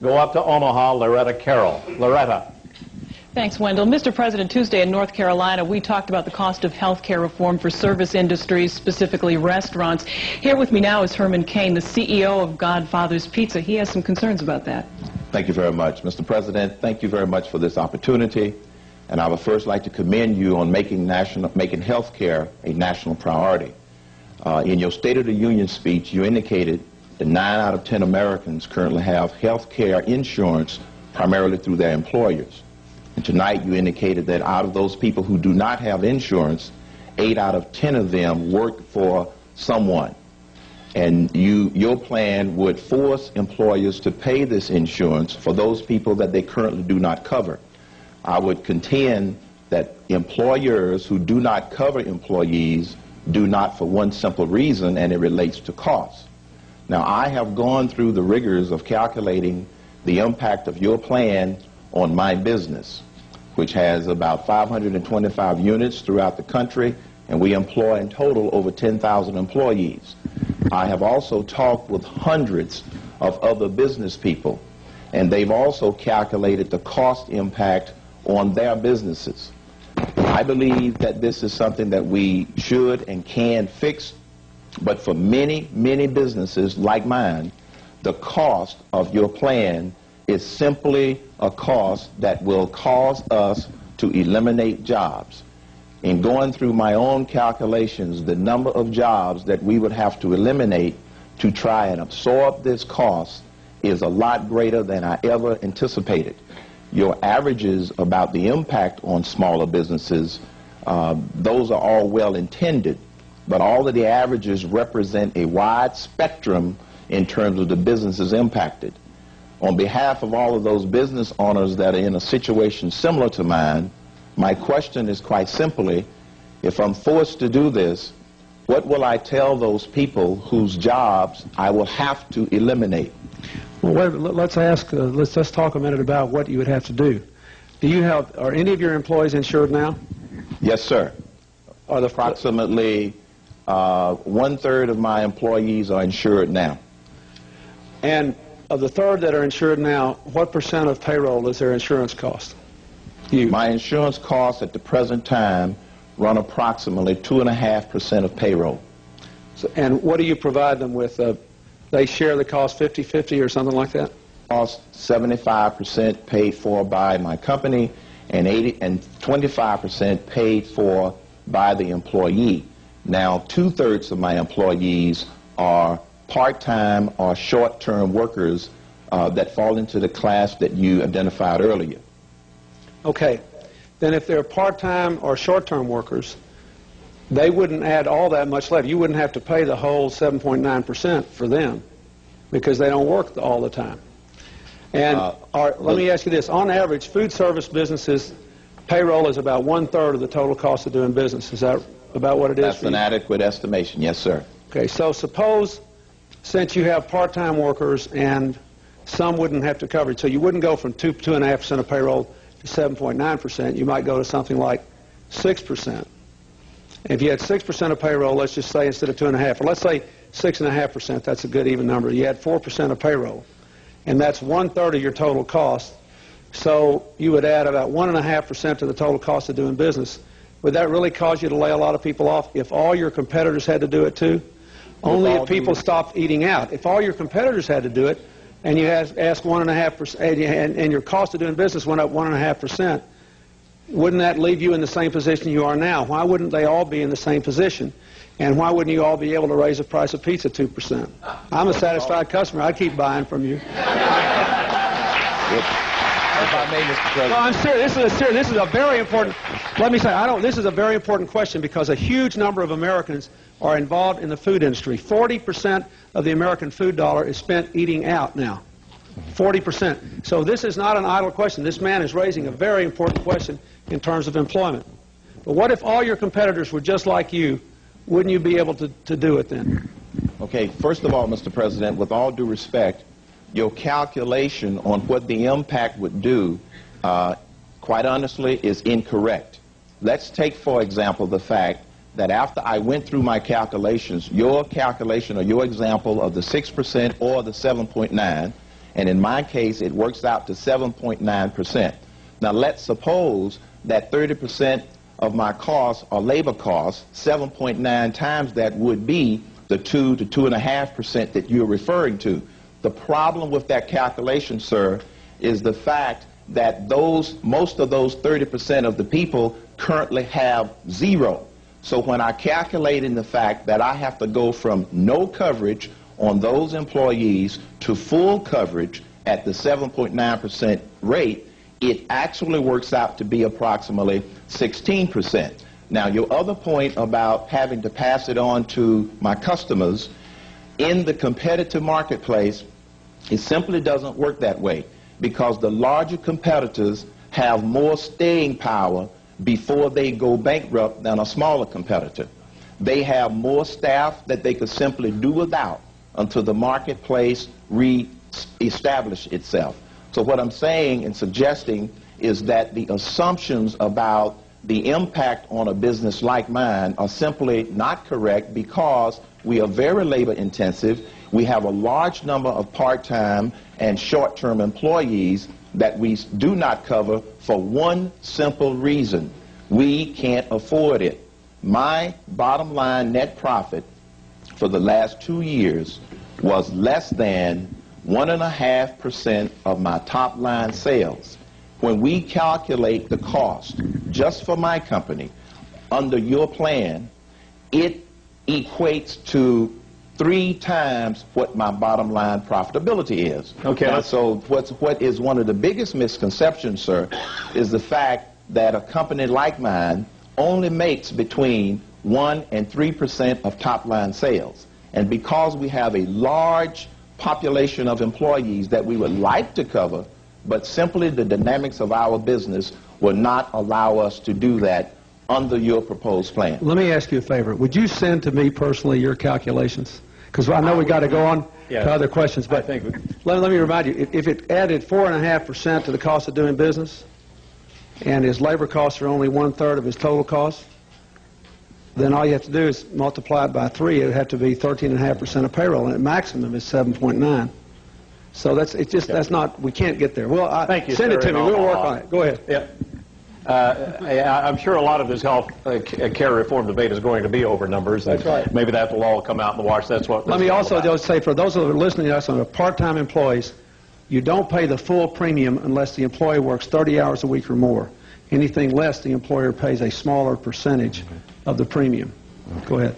go up to Omaha, Loretta Carroll. Loretta. Thanks, Wendell. Mr. President, Tuesday in North Carolina, we talked about the cost of health care reform for service industries, specifically restaurants. Here with me now is Herman Cain, the CEO of Godfather's Pizza. He has some concerns about that. Thank you very much, Mr. President. Thank you very much for this opportunity. And I would first like to commend you on making health care a national priority. In your State of the Union speech, you indicated that 9 out of 10 Americans currently have health care insurance primarily through their employers. And tonight you indicated that out of those people who do not have insurance, 8 out of 10 of them work for someone. And your plan would force employers to pay this insurance for those people that they currently do not cover. I would contend that employers who do not cover employees do not for one simple reason, and it relates to cost. Now, I have gone through the rigors of calculating the impact of your plan on my business, which has about 525 units throughout the country, and we employ in total over 10,000 employees. I have also talked with hundreds of other business people, and they've also calculated the cost impact on their businesses. I believe that this is something that we should and can fix, but for many, many businesses like mine, the cost of your plan is simply a cost that will cause us to eliminate jobs. In going through my own calculations, the number of jobs that we would have to eliminate to try and absorb this cost is a lot greater than I ever anticipated. Your averages about the impact on smaller businesses, those are all well intended, but all of the averages represent a wide spectrum in terms of the businesses impacted. On behalf of all of those business owners that are in a situation similar to mine, my question is quite simply, if I'm forced to do this, what will I tell those people whose jobs I will have to eliminate? Well, let's talk a minute about what you would have to do. Are any of your employees insured now? Yes, sir. Approximately 1/3 of my employees are insured now. And of the third that are insured now, what percent of payroll is their insurance cost? My insurance costs at the present time run approximately 2.5% of payroll. So, and what do you provide them with? They share the cost 50-50 or something like that? Cost 75% paid for by my company and 25% paid for by the employee. Now, 2/3 of my employees are part-time or short-term workers that fall into the class that you identified earlier. Okay. Then if they're part-time or short-term workers, they wouldn't add all that much left. You wouldn't have to pay the whole 7.9% for them because they don't work all the time. And let me ask you this. On average, food service businesses, payroll is about 1/3 of the total cost of doing business. Is that about what it is? That's an adequate estimation. Yes, sir. Okay. So suppose, since you have part-time workers and some wouldn't have to cover it, so you wouldn't go from 2.5% of payroll to 7.9%. You might go to something like 6%. If you had 6% of payroll, let's just say instead of 2.5%, or let's say 6.5%, that's a good even number. You had 4% of payroll, and that's 1/3 of your total cost. So you would add about 1.5% to the total cost of doing business. Would that really cause you to lay a lot of people off if all your competitors had to do it too? Only if people stopped eating out. If all your competitors had to do it, and you ask 1.5%, and your cost of doing business went up 1.5%, wouldn't that leave you in the same position you are now? Why wouldn't they all be in the same position? And why wouldn't you all be able to raise the price of pizza 2%? I'm a satisfied customer. I'd keep buying from you. Well, I'm serious. This is a very important. Let me say, this is a very important question because a huge number of Americans are involved in the food industry. 40% of the American food dollar is spent eating out now. 40%. So this is not an idle question. This man is raising a very important question in terms of employment. But what if all your competitors were just like you? Wouldn't you be able to do it then? Okay, first of all, Mr. President, with all due respect, your calculation on what the impact would do, quite honestly, is incorrect. Let's take, for example, the fact that after I went through my calculations, your calculation or your example of the 6% or the 7.9, And in my case, it works out to 7.9%. Now, let's suppose that 30% of my costs are labor costs. 7.9 times that would be the 2 to 2.5% that you're referring to. The problem with that calculation, sir, is the fact that most of those 30% of the people currently have zero. So when I calculate in the fact that I have to go from no coverage on those employees to full coverage at the 7.9% rate, it actually works out to be approximately 16%. Now, your other point about having to pass it on to my customers, in the competitive marketplace, it simply doesn't work that way, because the larger competitors have more staying power before they go bankrupt than a smaller competitor. They have more staff that they could simply do without until the marketplace re-establish itself. So what I'm saying and suggesting is that the assumptions about the impact on a business like mine are simply not correct, because we are very labor intensive. We have a large number of part-time and short-term employees that we do not cover for one simple reason: we can't afford it. My bottom line net profit for the last 2 years was less than 1.5% of my top line sales. When we calculate the cost just for my company under your plan, it equates to 3 times what my bottom line profitability is. Okay. Now, so what is one of the biggest misconceptions, sir, is the fact that a company like mine only makes between 1 and 3% of top line sales. And because we have a large population of employees that we would like to cover, but simply the dynamics of our business will not allow us to do that under your proposed plan. Let me ask you a favor. Would you send to me personally your calculations? Because I know we got to go on to other questions, but let me remind you, if it added 4.5% to the cost of doing business, and his labor costs are only 1/3 of his total cost, then all you have to do is multiply it by 3. It would have to be 13.5% of payroll, and the maximum is 7.9. So that's not, we can't get there. Well, Thank you, send sir, it to me. We'll work on it. Go ahead. Yeah. I'm sure a lot of this health care reform debate is going to be over numbers. That's right. Maybe that will all come out in the wash. That's what. Let me also just say, for those who are listening to us on part-time employees, you don't pay the full premium unless the employee works 30 hours a week or more. Anything less, the employer pays a smaller percentage of the premium. Go ahead.